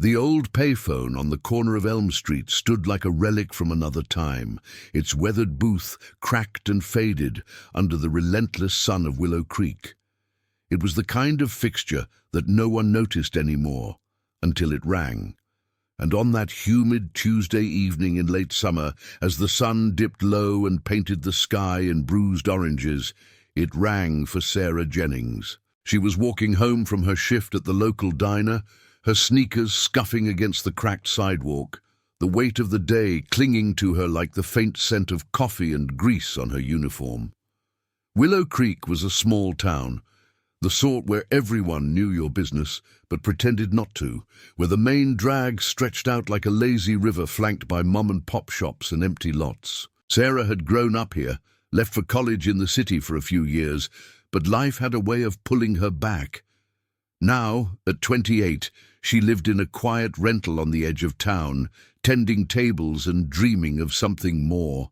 The old payphone on the corner of Elm Street stood like a relic from another time, its weathered booth cracked and faded under the relentless sun of Willow Creek. It was the kind of fixture that no one noticed anymore until it rang. And on that humid Tuesday evening in late summer, as the sun dipped low and painted the sky in bruised oranges, it rang for Sarah Jennings. She was walking home from her shift at the local diner, her sneakers scuffing against the cracked sidewalk, the weight of the day clinging to her like the faint scent of coffee and grease on her uniform. Willow Creek was a small town, the sort where everyone knew your business but pretended not to, where the main drag stretched out like a lazy river flanked by mom-and-pop shops and empty lots. Sarah had grown up here, left for college in the city for a few years, but life had a way of pulling her back. Now, at 28, she lived in a quiet rental on the edge of town, tending tables and dreaming of something more.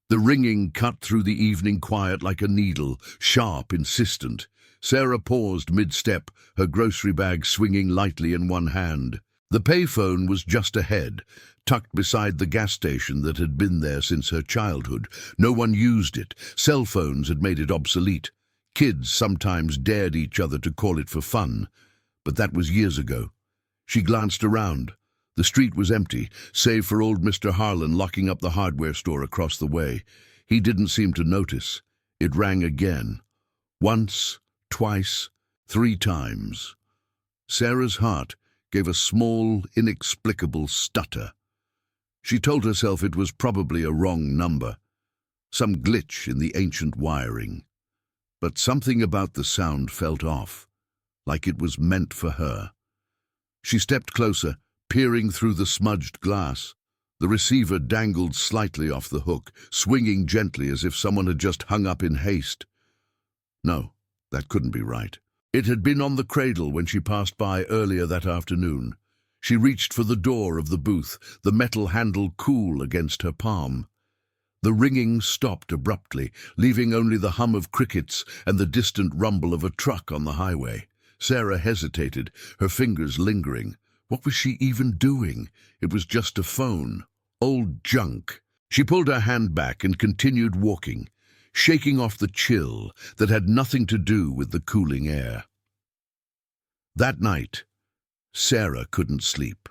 The ringing cut through the evening quiet like a needle, sharp, insistent. Sarah paused mid-step, her grocery bag swinging lightly in one hand. The payphone was just ahead, tucked beside the gas station that had been there since her childhood. No one used it. Cell phones had made it obsolete. Kids sometimes dared each other to call it for fun, but that was years ago. She glanced around. The street was empty, save for old Mr. Harlan locking up the hardware store across the way. He didn't seem to notice. It rang again. Once, twice, 3 times. Sarah's heart gave a small, inexplicable stutter. She told herself it was probably a wrong number, some glitch in the ancient wiring. But something about the sound felt off, like it was meant for her. She stepped closer, peering through the smudged glass. The receiver dangled slightly off the hook, swinging gently as if someone had just hung up in haste. No, that couldn't be right. It had been on the cradle when she passed by earlier that afternoon. She reached for the door of the booth, the metal handle cool against her palm. The ringing stopped abruptly, leaving only the hum of crickets and the distant rumble of a truck on the highway. Sarah hesitated, her fingers lingering. What was she even doing? It was just a phone. Old junk. She pulled her hand back and continued walking, shaking off the chill that had nothing to do with the cooling air. That night, Sarah couldn't sleep.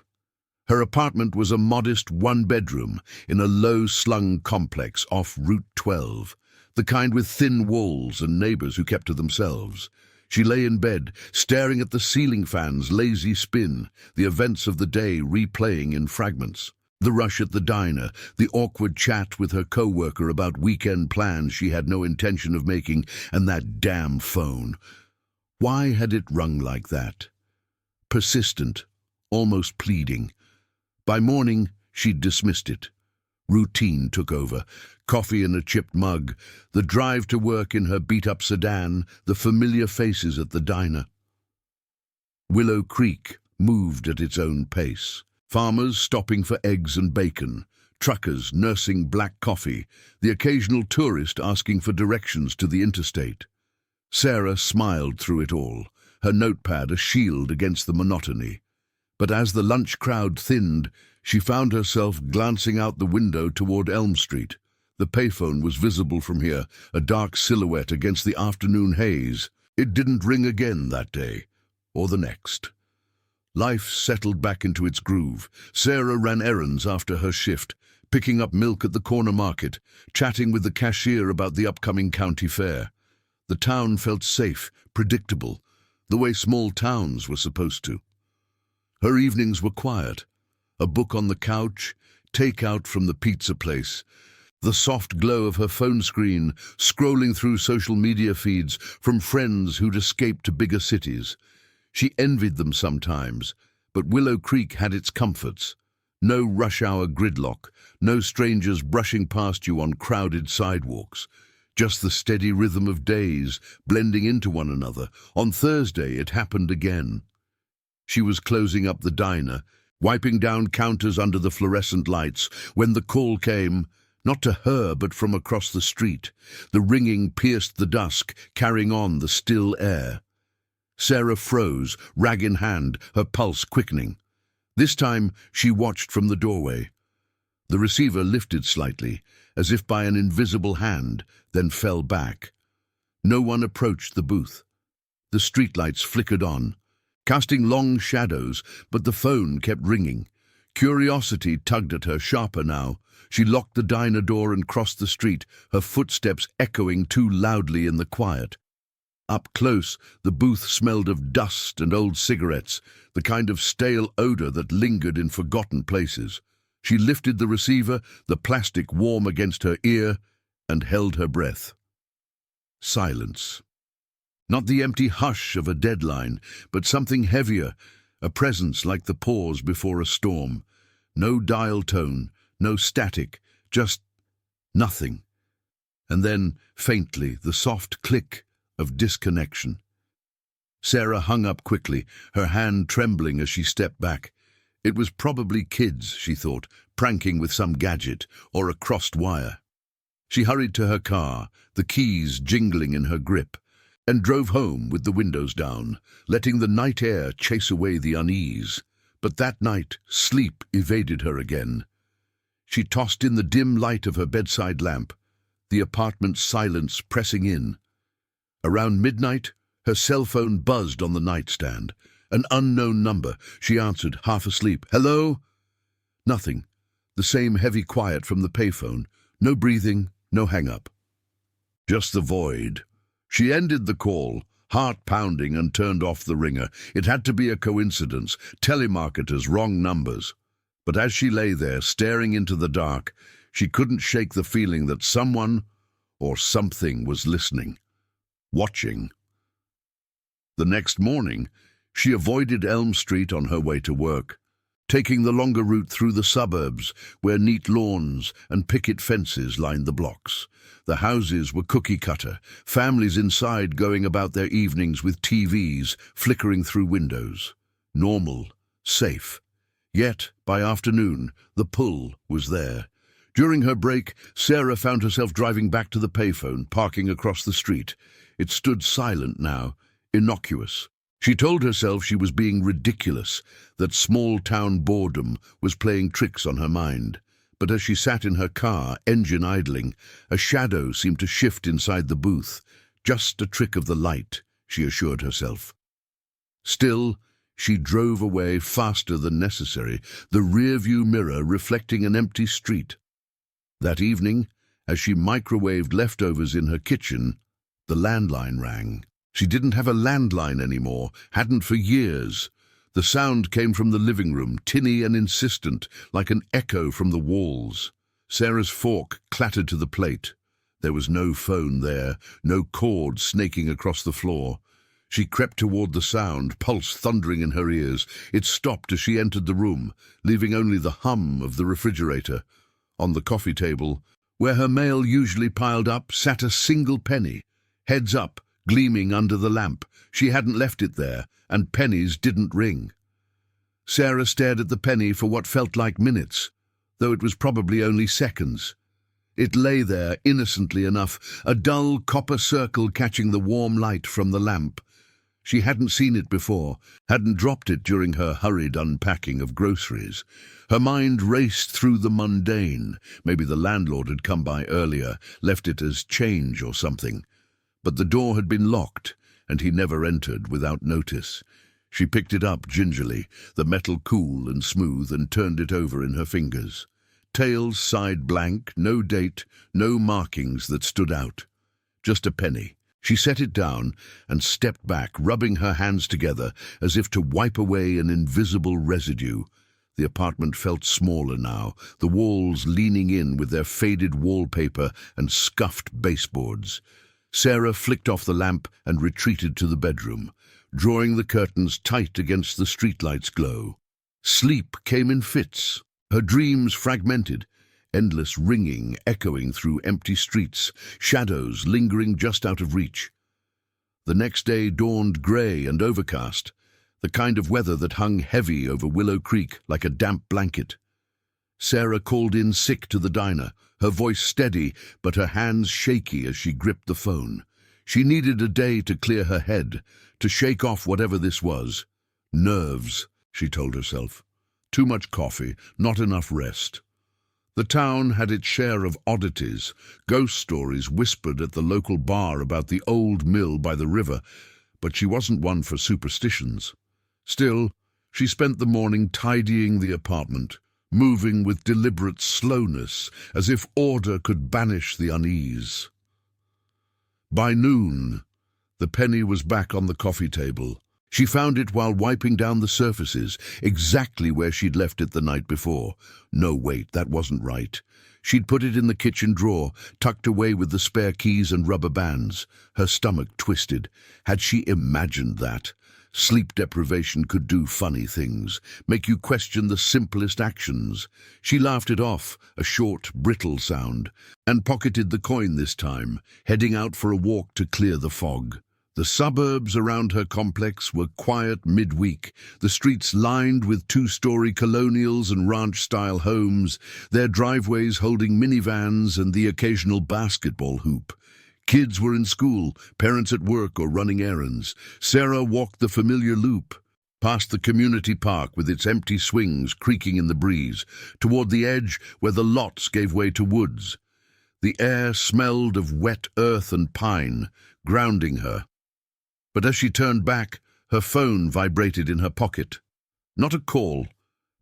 Her apartment was a modest one-bedroom in a low-slung complex off Route 12, the kind with thin walls and neighbors who kept to themselves. She lay in bed, staring at the ceiling fan's lazy spin, the events of the day replaying in fragments. The rush at the diner, the awkward chat with her co-worker about weekend plans she had no intention of making, and that damn phone. Why had it rung like that? Persistent, almost pleading. By morning, she'd dismissed it. Routine took over. Coffee in a chipped mug, the drive to work in her beat-up sedan, the familiar faces at the diner. Willow Creek moved at its own pace. Farmers stopping for eggs and bacon, truckers nursing black coffee, the occasional tourist asking for directions to the interstate. Sarah smiled through it all, her notepad a shield against the monotony. But as the lunch crowd thinned, she found herself glancing out the window toward Elm Street. The payphone was visible from here, a dark silhouette against the afternoon haze. It didn't ring again that day, or the next. Life settled back into its groove. Sarah ran errands after her shift, picking up milk at the corner market, chatting with the cashier about the upcoming county fair. The town felt safe, predictable, the way small towns were supposed to. Her evenings were quiet. A book on the couch, takeout from the pizza place, the soft glow of her phone screen, scrolling through social media feeds from friends who'd escaped to bigger cities. She envied them sometimes, but Willow Creek had its comforts. No rush-hour gridlock, no strangers brushing past you on crowded sidewalks. Just the steady rhythm of days, blending into one another. On Thursday, it happened again. She was closing up the diner, wiping down counters under the fluorescent lights, when the call came, not to her but from across the street. The ringing pierced the dusk, carrying on the still air. Sarah froze, rag in hand, her pulse quickening. This time she watched from the doorway. The receiver lifted slightly, as if by an invisible hand, then fell back. No one approached the booth. The streetlights flickered on, casting long shadows, but the phone kept ringing. Curiosity tugged at her sharper now. She locked the diner door and crossed the street, her footsteps echoing too loudly in the quiet. Up close, the booth smelled of dust and old cigarettes, the kind of stale odor that lingered in forgotten places. She lifted the receiver, the plastic warm against her ear, and held her breath. Silence. Not the empty hush of a deadline, but something heavier, a presence like the pause before a storm. No dial tone, no static, just nothing. And then, faintly, the soft click of disconnection. Sarah hung up quickly, her hand trembling as she stepped back. It was probably kids, she thought, pranking with some gadget or a crossed wire. She hurried to her car, the keys jingling in her grip, and drove home with the windows down, letting the night air chase away the unease. But that night, sleep evaded her again. She tossed in the dim light of her bedside lamp, the apartment's silence pressing in. Around midnight, her cell phone buzzed on the nightstand. An unknown number. She answered, half asleep. "Hello?" Nothing. The same heavy quiet from the payphone. No breathing, no hang-up. Just the void. She ended the call, heart pounding, and turned off the ringer. It had to be a coincidence. Telemarketers, wrong numbers. But as she lay there, staring into the dark, she couldn't shake the feeling that someone or something was listening. Watching. The next morning, she avoided Elm Street on her way to work, taking the longer route through the suburbs where neat lawns and picket fences lined the blocks. The houses were cookie-cutter, families inside going about their evenings with TVs flickering through windows. Normal, safe. Yet, by afternoon, the pull was there. During her break, Sarah found herself driving back to the payphone, parking across the street. It stood silent now, innocuous. She told herself she was being ridiculous, that small-town boredom was playing tricks on her mind. But as she sat in her car, engine idling, a shadow seemed to shift inside the booth. Just a trick of the light, she assured herself. Still, she drove away faster than necessary, the rear-view mirror reflecting an empty street. That evening, as she microwaved leftovers in her kitchen, the landline rang. She didn't have a landline anymore, hadn't for years. The sound came from the living room, tinny and insistent, like an echo from the walls. Sarah's fork clattered to the plate. There was no phone there, no cord snaking across the floor. She crept toward the sound, pulse thundering in her ears. It stopped as she entered the room, leaving only the hum of the refrigerator. On the coffee table, where her mail usually piled up, sat a single penny, heads up, gleaming under the lamp. She hadn't left it there, and pennies didn't ring. Sarah stared at the penny for what felt like minutes, though it was probably only seconds. It lay there, innocently enough, a dull copper circle catching the warm light from the lamp. She hadn't seen it before, hadn't dropped it during her hurried unpacking of groceries. Her mind raced through the mundane. Maybe the landlord had come by earlier, left it as change or something. But the door had been locked, and he never entered without notice. She picked it up gingerly, the metal cool and smooth, and turned it over in her fingers. Tails side blank, no date, no markings that stood out. Just a penny. She set it down and stepped back, rubbing her hands together as if to wipe away an invisible residue. The apartment felt smaller now, the walls leaning in with their faded wallpaper and scuffed baseboards. Sarah flicked off the lamp and retreated to the bedroom, drawing the curtains tight against the streetlight's glow. Sleep came in fits, her dreams fragmented, endless ringing echoing through empty streets, shadows lingering just out of reach. The next day dawned grey and overcast, the kind of weather that hung heavy over Willow Creek like a damp blanket. Sarah called in sick to the diner, her voice steady but her hands shaky as she gripped the phone. She needed a day to clear her head, to shake off whatever this was. Nerves, she told herself. Too much coffee, not enough rest. The town had its share of oddities, ghost stories whispered at the local bar about the old mill by the river, but she wasn't one for superstitions. Still, she spent the morning tidying the apartment, moving with deliberate slowness, as if order could banish the unease. By noon, the penny was back on the coffee table. She found it while wiping down the surfaces, exactly where she'd left it the night before. No, wait, that wasn't right. She'd put it in the kitchen drawer, tucked away with the spare keys and rubber bands. Her stomach twisted. Had she imagined that? Sleep deprivation could do funny things, make you question the simplest actions. She laughed it off, a short, brittle sound, and pocketed the coin this time, heading out for a walk to clear the fog. The suburbs around her complex were quiet midweek, the streets lined with two-story colonials and ranch-style homes, their driveways holding minivans and the occasional basketball hoop. Kids were in school, parents at work or running errands. Sarah walked the familiar loop, past the community park with its empty swings creaking in the breeze, toward the edge where the lots gave way to woods. The air smelled of wet earth and pine, grounding her. But as she turned back, her phone vibrated in her pocket. Not a call,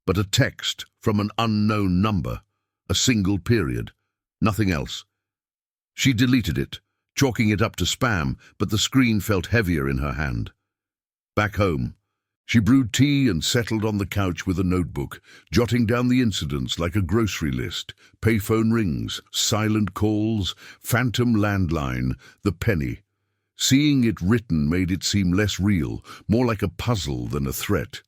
but a text from an unknown number, a single period, nothing else. She deleted it, chalking it up to spam, but the screen felt heavier in her hand. Back home, she brewed tea and settled on the couch with a notebook, jotting down the incidents like a grocery list. Payphone rings, silent calls, phantom landline, the penny. Seeing it written made it seem less real, more like a puzzle than a threat.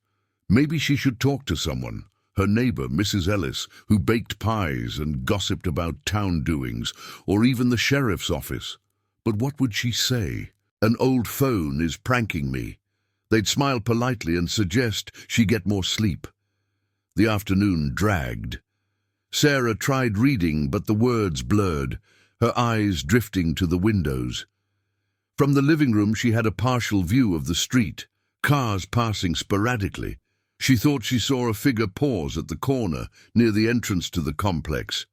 Maybe she should talk to someone. Her neighbor, Mrs. Ellis, who baked pies and gossiped about town doings, or even the sheriff's office. But what would she say? An old phone is pranking me. They'd smile politely and suggest she get more sleep. The afternoon dragged. Sarah tried reading, but the words blurred, her eyes drifting to the windows. From the living room she had a partial view of the street, cars passing sporadically. She thought she saw a figure pause at the corner, near the entrance to the complex.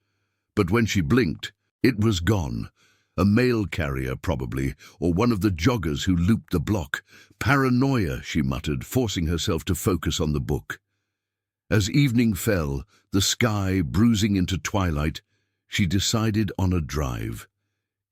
But when she blinked, it was gone. A mail carrier, probably, or one of the joggers who looped the block. Paranoia, she muttered, forcing herself to focus on the book. As evening fell, the sky bruising into twilight, she decided on a drive.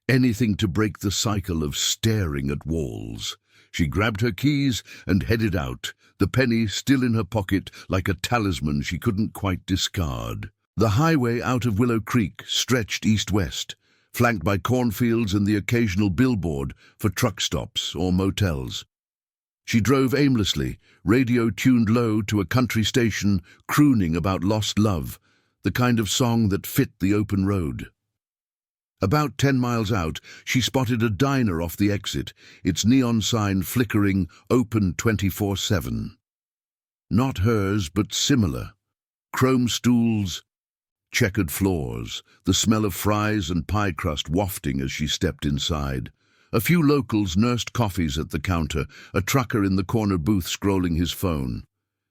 Anything to break the cycle of staring at walls. She grabbed her keys and headed out, the penny still in her pocket like a talisman she couldn't quite discard. The highway out of Willow Creek stretched east-west, flanked by cornfields and the occasional billboard for truck stops or motels. She drove aimlessly, radio tuned low to a country station crooning about lost love, the kind of song that fit the open road. About 10 miles out, she spotted a diner off the exit, its neon sign flickering, open 24/7. Not hers, but similar. Chrome stools, checkered floors, the smell of fries and pie crust wafting as she stepped inside. A few locals nursed coffees at the counter, a trucker in the corner booth scrolling his phone.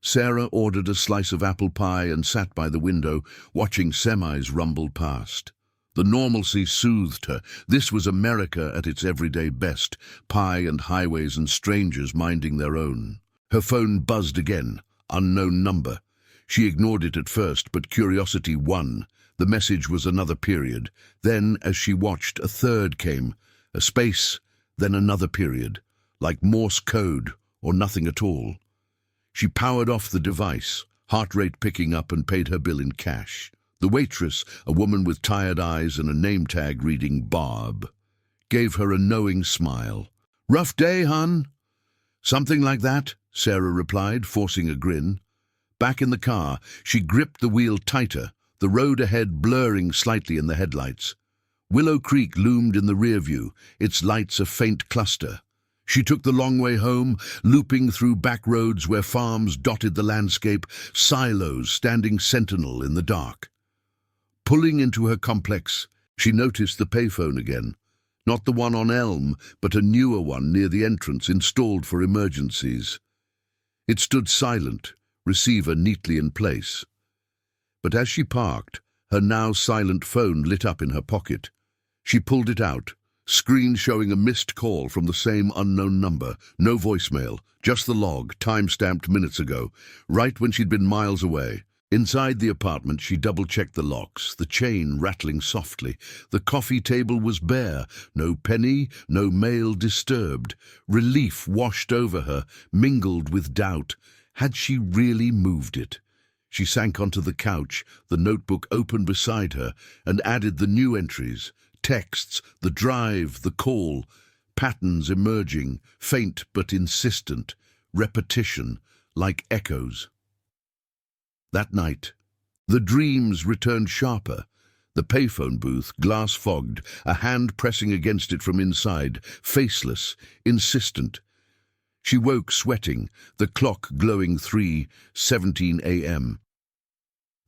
Sarah ordered a slice of apple pie and sat by the window, watching semis rumble past. The normalcy soothed her. This was America at its everyday best, pie and highways and strangers minding their own. Her phone buzzed again, unknown number. She ignored it at first, but curiosity won. The message was another period. Then, as she watched, a third came, a space, then another period, like Morse code or nothing at all. She powered off the device, heart rate picking up, and paid her bill in cash. The waitress, a woman with tired eyes and a name tag reading Barb, gave her a knowing smile. "Rough day, hun?" "Something like that," Sarah replied, forcing a grin. Back in the car, she gripped the wheel tighter, the road ahead blurring slightly in the headlights. Willow Creek loomed in the rear view, its lights a faint cluster. She took the long way home, looping through back roads where farms dotted the landscape, silos standing sentinel in the dark. Pulling into her complex, she noticed the payphone again. Not the one on Elm, but a newer one near the entrance installed for emergencies. It stood silent, receiver neatly in place. But as she parked, her now silent phone lit up in her pocket. She pulled it out, screen showing a missed call from the same unknown number. No voicemail, just the log, time-stamped minutes ago, right when she'd been miles away. Inside the apartment, she double-checked the locks, the chain rattling softly. The coffee table was bare, no penny, no mail disturbed. Relief washed over her, mingled with doubt. Had she really moved it? She sank onto the couch, the notebook open beside her, and added the new entries. Texts, the drive, the call, patterns emerging, faint but insistent, repetition, like echoes. That night, the dreams returned sharper. The payphone booth, glass-fogged, a hand pressing against it from inside, faceless, insistent. She woke sweating, the clock glowing 3:17 a.m.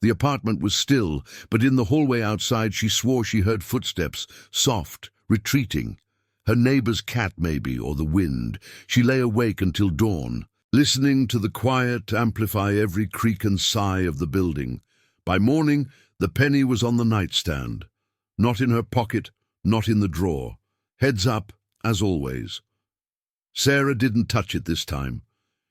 The apartment was still, but in the hallway outside she swore she heard footsteps, soft, retreating. Her neighbor's cat maybe, or the wind. She lay awake until dawn, listening to the quiet amplify every creak and sigh of the building. By morning, the penny was on the nightstand. Not in her pocket, not in the drawer. Heads up, as always. Sarah didn't touch it this time.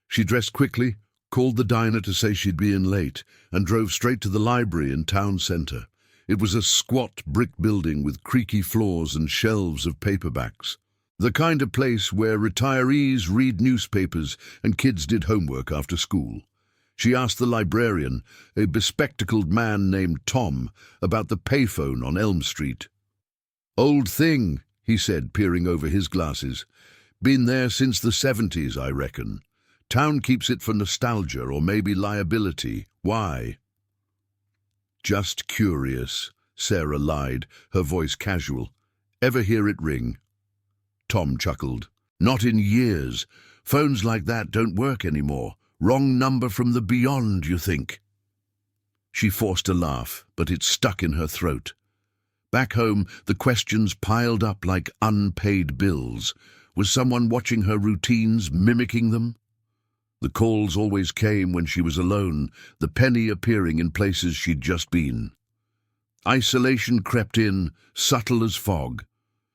She dressed quickly, called the diner to say she'd be in late, and drove straight to the library in town center. It was a squat brick building with creaky floors and shelves of paperbacks. The kind of place where retirees read newspapers and kids did homework after school. She asked the librarian, a bespectacled man named Tom, about the payphone on Elm Street. "Old thing," he said, peering over his glasses. "Been there since the 70s, I reckon. Town keeps it for nostalgia or maybe liability. Why?" "Just curious," Sarah lied, her voice casual. "Ever hear it ring?" Tom chuckled. "Not in years. Phones like that don't work anymore. Wrong number from the beyond, you think?" She forced a laugh, but it stuck in her throat. Back home, the questions piled up like unpaid bills. Was someone watching her routines, mimicking them? The calls always came when she was alone, the penny appearing in places she'd just been. Isolation crept in, subtle as fog.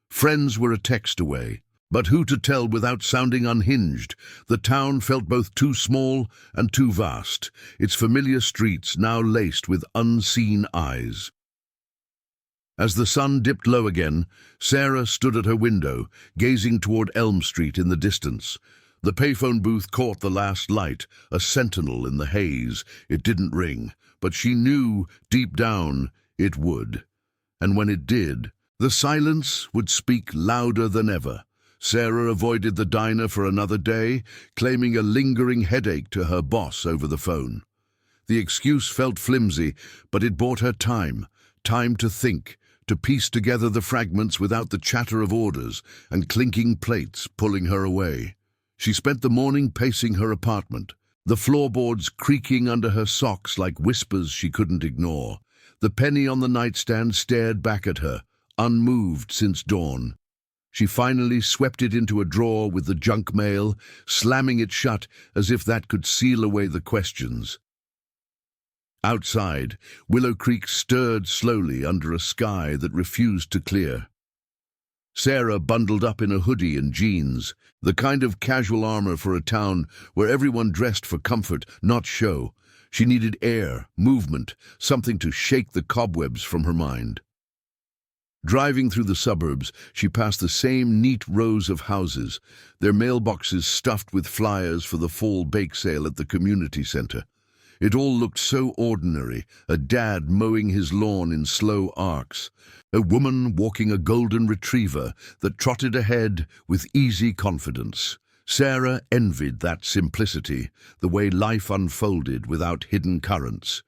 Friends were a text away, but who to tell without sounding unhinged? The town felt both too small and too vast, its familiar streets now laced with unseen eyes. As the sun dipped low again, Sarah stood at her window, gazing toward Elm Street in the distance. The payphone booth caught the last light, a sentinel in the haze. It didn't ring, but she knew, deep down, it would. And when it did, the silence would speak louder than ever. Sarah avoided the diner for another day, claiming a lingering headache to her boss over the phone. The excuse felt flimsy, but it bought her time to think, to piece together the fragments without the chatter of orders and clinking plates pulling her away. She spent the morning pacing her apartment, the floorboards creaking under her socks like whispers she couldn't ignore. The penny on the nightstand stared back at her, unmoved since dawn. She finally swept it into a drawer with the junk mail, slamming it shut as if that could seal away the questions. Outside, Willow Creek stirred slowly under a sky that refused to clear. Sarah bundled up in a hoodie and jeans, the kind of casual armor for a town where everyone dressed for comfort, not show. She needed air, movement, something to shake the cobwebs from her mind. Driving through the suburbs, she passed the same neat rows of houses, their mailboxes stuffed with flyers for the fall bake sale at the community center. It all looked so ordinary, a dad mowing his lawn in slow arcs, a woman walking a golden retriever that trotted ahead with easy confidence. Sarah envied that simplicity, the way life unfolded without hidden currents.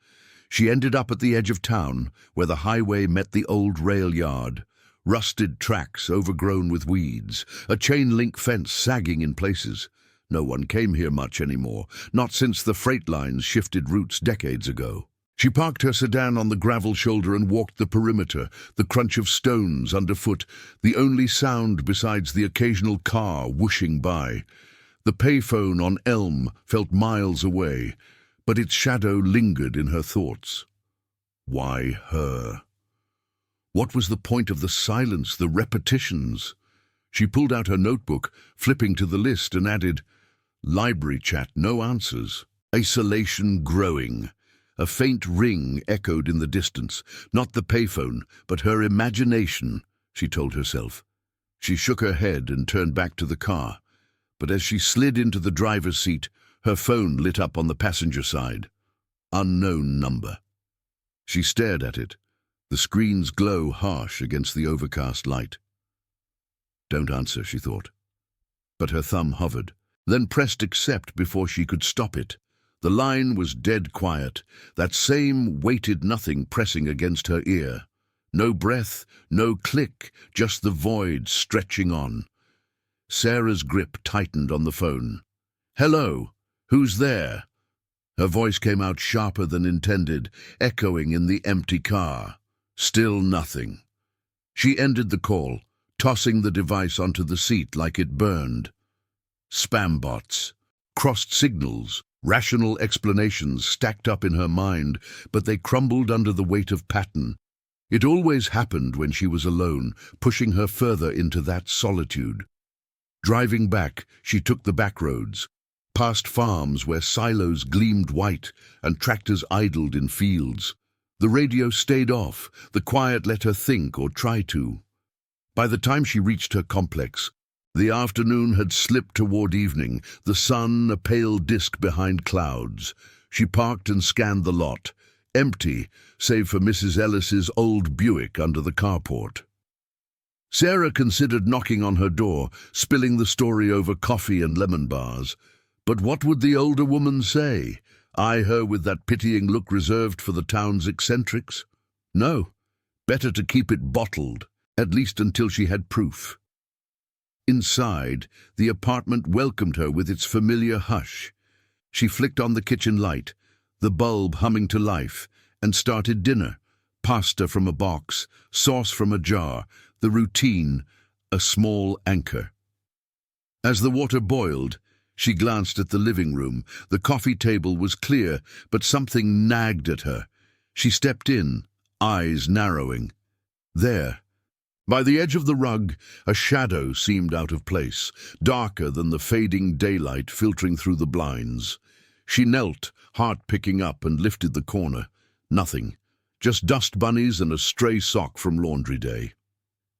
She ended up at the edge of town, where the highway met the old rail yard. Rusted tracks overgrown with weeds, a chain-link fence sagging in places. No one came here much anymore, not since the freight lines shifted routes decades ago. She parked her sedan on the gravel shoulder and walked the perimeter, the crunch of stones underfoot, the only sound besides the occasional car whooshing by. The payphone on Elm felt miles away, but its shadow lingered in her thoughts. Why her? What was the point of the silence, the repetitions? She pulled out her notebook, flipping to the list, and added, "Library chat, no answers." Isolation growing. A faint ring echoed in the distance. Not the payphone, but her imagination, she told herself. She shook her head and turned back to the car. But as she slid into the driver's seat, her phone lit up on the passenger side. Unknown number. She stared at it, the screen's glow harsh against the overcast light. Don't answer, she thought. But her thumb hovered, then pressed accept before she could stop it. The line was dead quiet, that same weighted nothing pressing against her ear. No breath, no click, just the void stretching on. Sarah's grip tightened on the phone. "Hello, who's there?" Her voice came out sharper than intended, echoing in the empty car. Still nothing. She ended the call, tossing the device onto the seat like it burned. Spam bots, crossed signals, rational explanations stacked up in her mind, but they crumbled under the weight of pattern. It always happened when she was alone, pushing her further into that solitude. Driving back, she took the back roads, past farms where silos gleamed white and tractors idled in fields. The radio stayed off, the quiet let her think or try to. By the time she reached her complex, the afternoon had slipped toward evening, the sun a pale disk behind clouds. She parked and scanned the lot, empty, save for Mrs. Ellis's old Buick under the carport. Sarah considered knocking on her door, spilling the story over coffee and lemon bars. But what would the older woman say? Eye her with that pitying look reserved for the town's eccentrics? No, better to keep it bottled, at least until she had proof. Inside, the apartment welcomed her with its familiar hush. She flicked on the kitchen light, the bulb humming to life, and started dinner. Pasta from a box, sauce from a jar, the routine, a small anchor. As the water boiled, she glanced at the living room. The coffee table was clear, but something nagged at her. She stepped in, eyes narrowing. There, by the edge of the rug, a shadow seemed out of place, darker than the fading daylight filtering through the blinds. She knelt, heart picking up, and lifted the corner. Nothing, just dust bunnies and a stray sock from laundry day.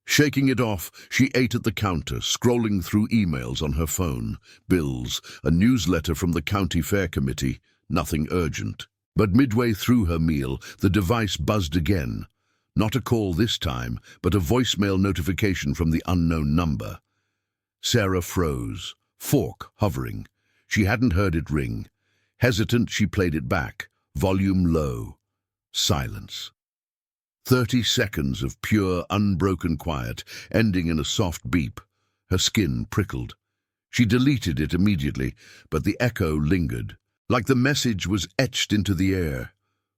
Shaking it off, she ate at the counter, scrolling through emails on her phone. Bills, a newsletter from the county fair committee, nothing urgent. But midway through her meal, the device buzzed again. Not a call this time, but a voicemail notification from the unknown number. Sarah froze, fork hovering. She hadn't heard it ring. Hesitant, she played it back, volume low. Silence. 30 seconds of pure, unbroken quiet, ending in a soft beep. Her skin prickled. She deleted it immediately, but the echo lingered, like the message was etched into the air.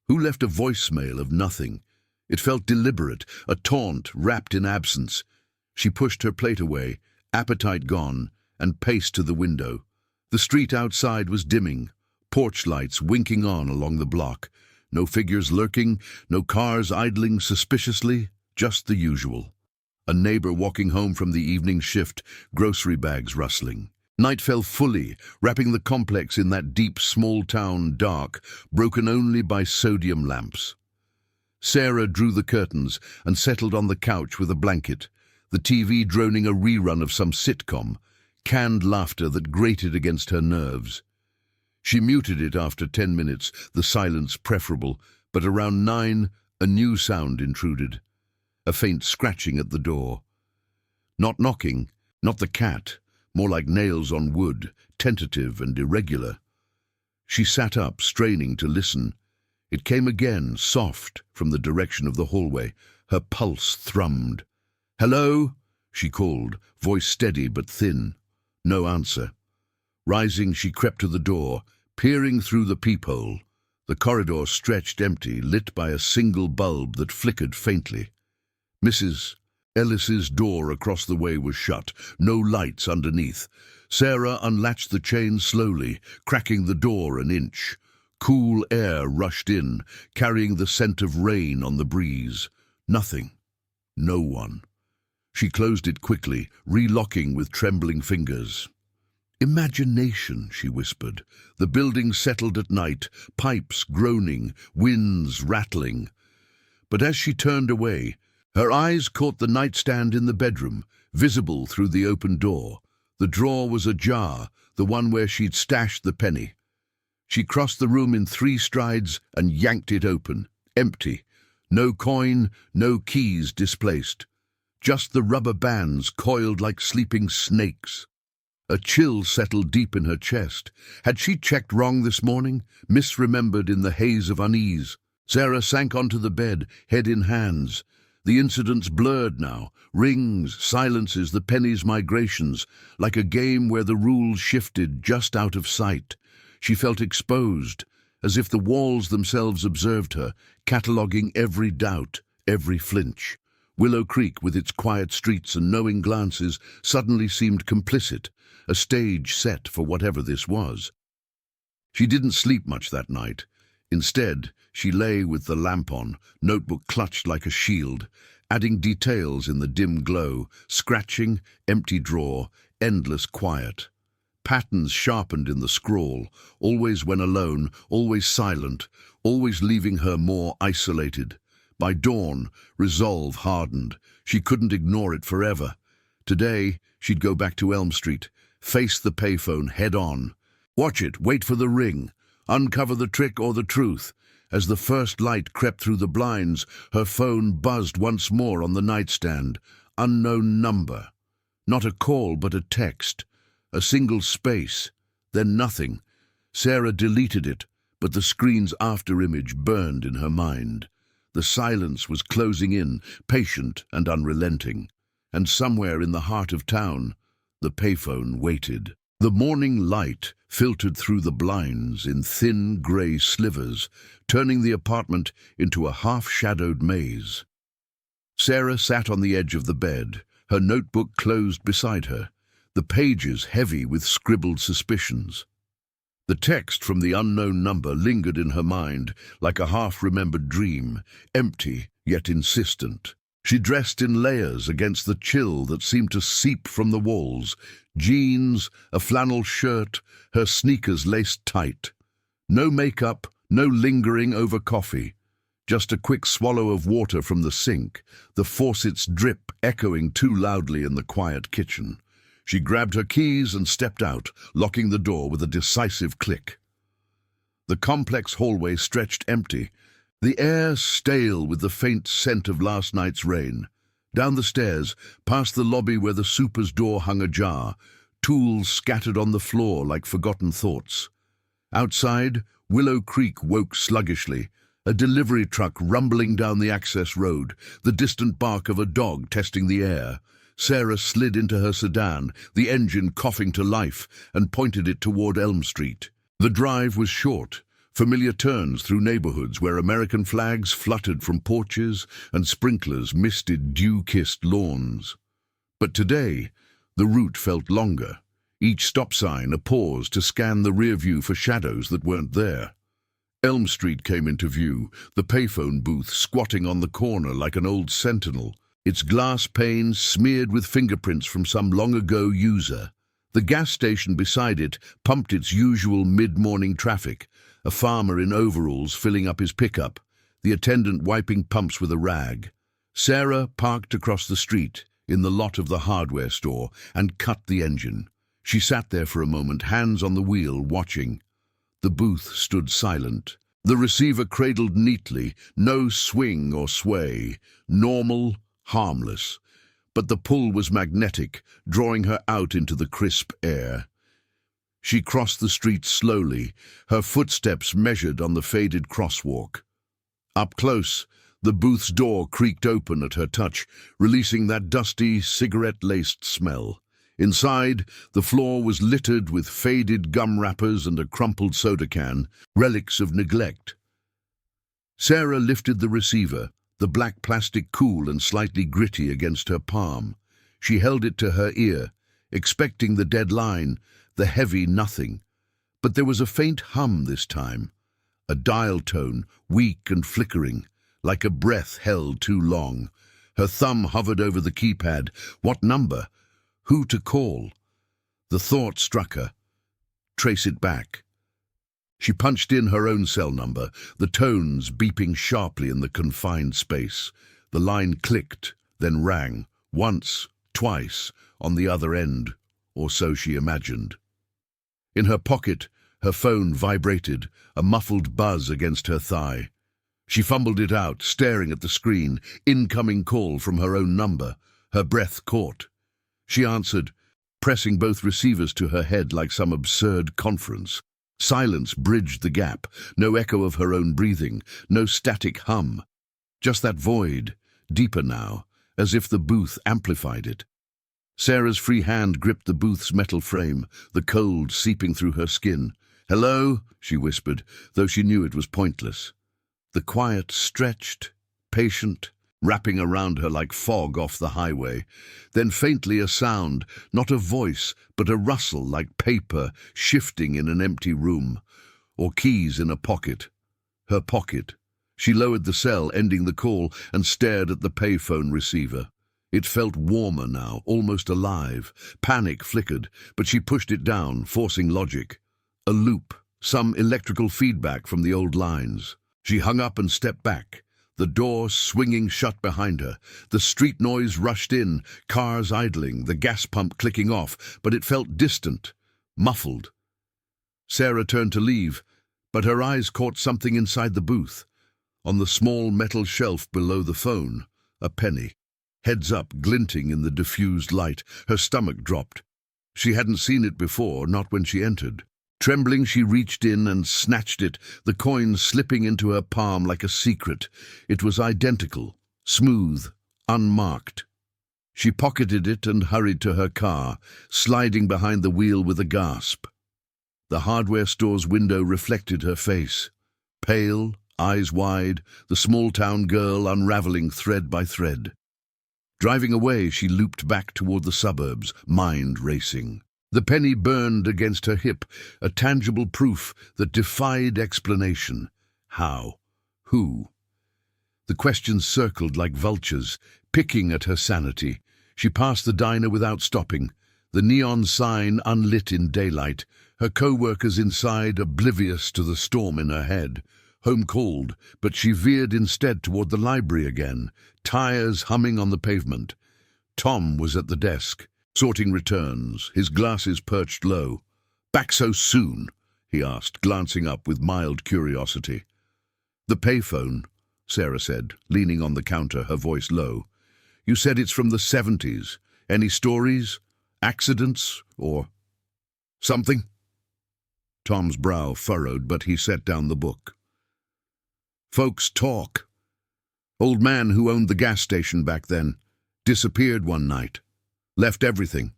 Who left a voicemail of nothing? It felt deliberate, a taunt wrapped in absence. She pushed her plate away, appetite gone, and paced to the window. The street outside was dimming, porch lights winking on along the block. No figures lurking, no cars idling suspiciously, just the usual. A neighbor walking home from the evening shift, grocery bags rustling. Night fell fully, wrapping the complex in that deep, small-town dark, broken only by sodium lamps. Sarah drew the curtains and settled on the couch with a blanket, the TV droning a rerun of some sitcom, canned laughter that grated against her nerves. She muted it after 10 minutes, the silence preferable, but around 9, a new sound intruded. A faint scratching at the door. Not knocking, not the cat, more like nails on wood, tentative and irregular. She sat up, straining to listen. It came again, soft, from the direction of the hallway. Her pulse thrummed. "Hello?" she called, voice steady but thin. No answer. Rising, she crept to the door, peering through the peephole. The corridor stretched empty, lit by a single bulb that flickered faintly. Mrs. Ellis's door across the way was shut, no lights underneath. Sarah unlatched the chain slowly, cracking the door an inch. Cool air rushed in, carrying the scent of rain on the breeze. Nothing. No one. She closed it quickly, relocking with trembling fingers. "Imagination," she whispered. The building settled at night, pipes groaning, winds rattling. But as she turned away, her eyes caught the nightstand in the bedroom, visible through the open door. The drawer was ajar, the one where she'd stashed the penny. She crossed the room in 3 strides and yanked it open. Empty. No coin, no keys displaced. Just the rubber bands coiled like sleeping snakes. A chill settled deep in her chest. Had she checked wrong this morning, misremembered in the haze of unease? Sarah sank onto the bed, head in hands. The incidents blurred now. Rings, silences, the penny's migrations, like a game where the rules shifted just out of sight. She felt exposed, as if the walls themselves observed her, cataloguing every doubt, every flinch. Willow Creek, with its quiet streets and knowing glances, suddenly seemed complicit, a stage set for whatever this was. She didn't sleep much that night. Instead, she lay with the lamp on, notebook clutched like a shield, adding details in the dim glow, scratching, empty drawer, endless quiet. Patterns sharpened in the scrawl, always when alone, always silent, always leaving her more isolated. By dawn, resolve hardened. She couldn't ignore it forever. Today, she'd go back to Elm Street, face the payphone head on. Watch it, wait for the ring, uncover the trick or the truth. As the first light crept through the blinds, her phone buzzed once more on the nightstand. Unknown number. Not a call, but a text. A single space. Then nothing. Sarah deleted it, but the screen's after-image burned in her mind. The silence was closing in, patient and unrelenting. And somewhere in the heart of town, the payphone waited. The morning light filtered through the blinds in thin grey slivers, turning the apartment into a half-shadowed maze. Sarah sat on the edge of the bed, her notebook closed beside her, the pages heavy with scribbled suspicions. The text from the unknown number lingered in her mind like a half-remembered dream, empty yet insistent. She dressed in layers against the chill that seemed to seep from the walls. Jeans, a flannel shirt, her sneakers laced tight. No makeup, no lingering over coffee. Just a quick swallow of water from the sink, the faucet's drip echoing too loudly in the quiet kitchen. She grabbed her keys and stepped out, locking the door with a decisive click. The complex hallway stretched empty, the air stale with the faint scent of last night's rain. Down the stairs, past the lobby where the super's door hung ajar, tools scattered on the floor like forgotten thoughts. Outside, Willow Creek woke sluggishly, a delivery truck rumbling down the access road, the distant bark of a dog testing the air. Sarah slid into her sedan, the engine coughing to life, and pointed it toward Elm Street. The drive was short, familiar turns through neighborhoods where American flags fluttered from porches and sprinklers misted dew-kissed lawns. But today, the route felt longer, each stop sign a pause to scan the rear view for shadows that weren't there. Elm Street came into view, the payphone booth squatting on the corner like an old sentinel, its glass panes smeared with fingerprints from some long-ago user. The gas station beside it pumped its usual mid-morning traffic, a farmer in overalls filling up his pickup, the attendant wiping pumps with a rag. Sarah parked across the street, in the lot of the hardware store, and cut the engine. She sat there for a moment, hands on the wheel, watching. The booth stood silent. The receiver cradled neatly, no swing or sway, normal, harmless. But the pull was magnetic, drawing her out into the crisp air. She crossed the street slowly, her footsteps measured on the faded crosswalk. Up close, the booth's door creaked open at her touch, releasing that dusty, cigarette-laced smell. Inside, the floor was littered with faded gum wrappers and a crumpled soda can, relics of neglect. Sarah lifted the receiver, the black plastic cool and slightly gritty against her palm. She held it to her ear, expecting the dead line, the heavy nothing. But there was a faint hum this time, A dial tone, weak and flickering, like a breath held too long. Her thumb hovered over the keypad. What number? Who to call? The thought struck her. Trace it back. She punched in her own cell number, the tones beeping sharply in the confined space. The line clicked, then rang, once, twice, on the other end, or so she imagined. In her pocket, her phone vibrated, a muffled buzz against her thigh. She fumbled it out, staring at the screen. Incoming call from her own number. Her breath caught. She answered, pressing both receivers to her head like some absurd conference. Silence bridged the gap, no echo of her own breathing, no static hum. Just that void, deeper now, as if the booth amplified it. Sarah's free hand gripped the booth's metal frame, the cold seeping through her skin. "Hello?" she whispered, though she knew it was pointless. The quiet stretched, patient, wrapping around her like fog off the highway. Then faintly a sound, not a voice, but a rustle like paper shifting in an empty room, or keys in a pocket. Her pocket. She lowered the cell, ending the call, and stared at the payphone receiver. It felt warmer now, almost alive. Panic flickered, but she pushed it down, forcing logic. A loop, some electrical feedback from the old lines. She hung up and stepped back, the door swinging shut behind her. The street noise rushed in, cars idling, the gas pump clicking off, but it felt distant, muffled. Sarah turned to leave, but her eyes caught something inside the booth. On the small metal shelf below the phone, a penny. Heads up, glinting in the diffused light, her stomach dropped. She hadn't seen it before, not when she entered. Trembling, she reached in and snatched it, the coin slipping into her palm like a secret. It was identical, smooth, unmarked. She pocketed it and hurried to her car, sliding behind the wheel with a gasp. The hardware store's window reflected her face. Pale, eyes wide, the small-town girl unraveling thread by thread. Driving away, she looped back toward the suburbs, mind racing. The penny burned against her hip, a tangible proof that defied explanation. How? Who? The questions circled like vultures, picking at her sanity. She passed the diner without stopping, the neon sign unlit in daylight, her co-workers inside oblivious to the storm in her head. Home called, but she veered instead toward the library again, tires humming on the pavement. Tom was at the desk, sorting returns, his glasses perched low. "Back so soon?" he asked, glancing up with mild curiosity. "The payphone," Sarah said, leaning on the counter, her voice low. "You said it's from the 70s. Any stories? Accidents? Or something?" Tom's brow furrowed, but he set down the book. "Folks talk. Old man who owned the gas station back then disappeared one night. Left everything.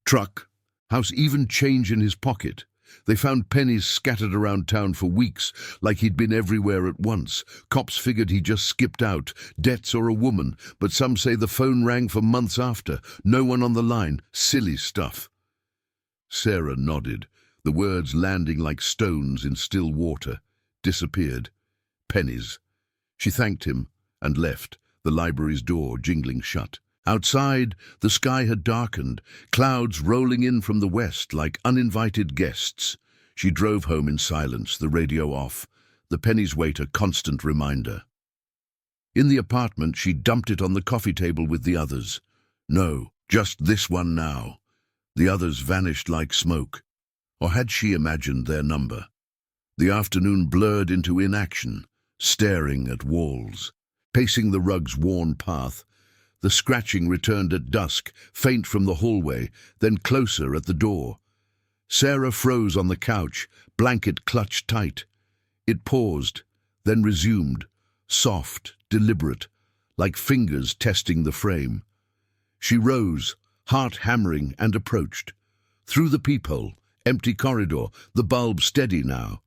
Truck, house, even change in his pocket. They found pennies scattered around town for weeks, like he'd been everywhere at once. Cops figured he just skipped out, debts or a woman, but some say the phone rang for months after. No one on the line. Silly stuff." Sarah nodded, the words landing like stones in still water. Disappeared. Pennies. She thanked him and left, the library's door jingling shut. Outside, the sky had darkened, clouds rolling in from the west like uninvited guests. She drove home in silence, the radio off, the penny's weight a constant reminder. In the apartment, she dumped it on the coffee table with the others. No, just this one now. The others vanished like smoke. Or had she imagined their number? The afternoon blurred into inaction, staring at walls, pacing the rug's worn path. The scratching returned at dusk, faint from the hallway, then closer at the door. Sarah froze on the couch, blanket clutched tight. It paused, then resumed, soft, deliberate, like fingers testing the frame. She rose, heart hammering, and approached. Through the peephole, empty corridor, the bulb steady now.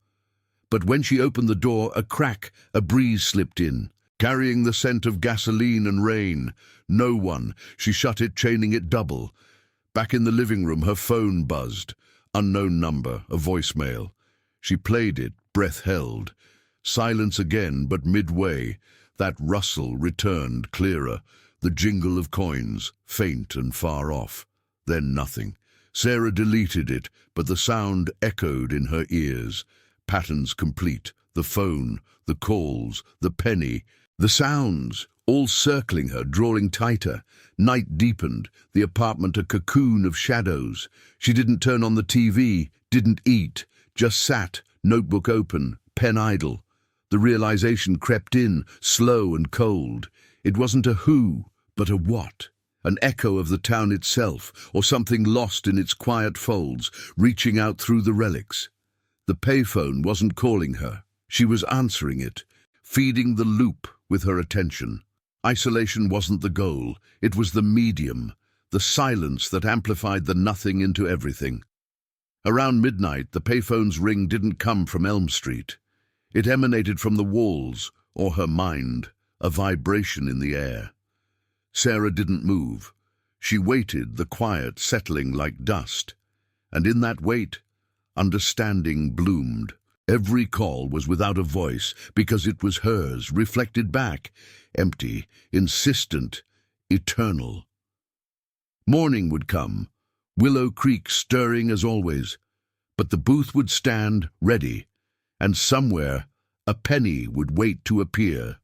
But when she opened the door, a crack, a breeze slipped in, carrying the scent of gasoline and rain. No one. She shut it, chaining it double. Back in the living room, her phone buzzed. Unknown number, a voicemail. She played it, breath held. Silence again, but midway, that rustle returned clearer, the jingle of coins, faint and far off. Then nothing. Sarah deleted it, but the sound echoed in her ears. Patterns complete, the phone, the calls, the penny, the sounds, all circling her, drawing tighter. Night deepened, the apartment a cocoon of shadows. She didn't turn on the TV, didn't eat, just sat, notebook open, pen idle. The realization crept in, slow and cold. It wasn't a who, but a what. An echo of the town itself, or something lost in its quiet folds, reaching out through the relics. The payphone wasn't calling her. She was answering it, feeding the loop with her attention. Isolation wasn't the goal, it was the medium, the silence that amplified the nothing into everything. Around midnight, the payphone's ring didn't come from Elm Street. It emanated from the walls, or her mind, a vibration in the air. Sarah didn't move. She waited, the quiet settling like dust. And in that wait, understanding bloomed. Every call was without a voice, because it was hers, reflected back, empty, insistent, eternal. Morning would come, Willow Creek stirring as always, but the booth would stand ready, and somewhere a penny would wait to appear.